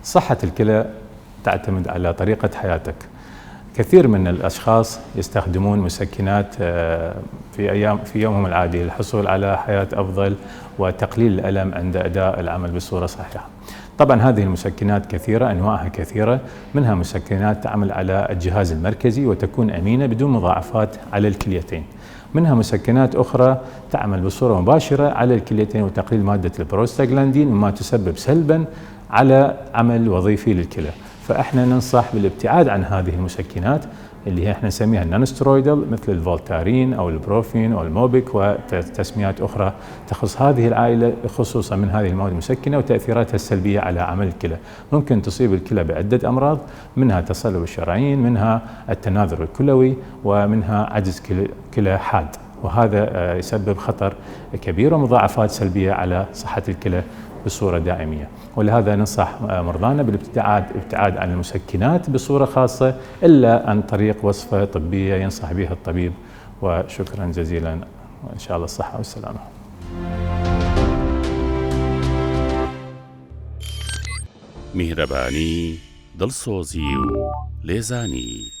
صحة الكلى تعتمد على طريقة حياتك. كثير من الأشخاص يستخدمون مسكنات في يومهم العادي للحصول على حياة أفضل وتقليل الألم عند أداء العمل بصورة صحيحة. طبعا هذه المسكنات كثيرة، أنواعها كثيرة، منها مسكنات تعمل على الجهاز المركزي وتكون أمينة بدون مضاعفات على الكليتين. منها مسكنات أخرى تعمل بصورة مباشرة على الكليتين وتقليل مادة البروستاغلاندين مما تسبب سلبا على عمل وظيفي للكلى. فإحنا ننصح بالابتعاد عن هذه المسكنات اللي هي احنا نسميها النانسترويدال مثل الفولتارين أو البروفين أو الموبيك وتسميات أخرى تخص هذه العائلة، خصوصا من هذه المواد المسكنة وتأثيراتها السلبية على عمل الكلى. ممكن تصيب الكلى بعدة أمراض، منها تصلب الشرايين، منها التناثر الكلوي، ومنها عجز كلى حاد، وهذا يسبب خطر كبير ومضاعفات سلبية على صحة الكلى بصورة دائمية. ولهذا ننصح مرضانا بالابتعاد عن المسكنات بصورة خاصة إلا عن طريق وصفة طبية ينصح بها الطبيب. وشكرا جزيلا، وإن شاء الله الصحة والسلامة. میهرەبانی، دڵسۆزی و لێزانی.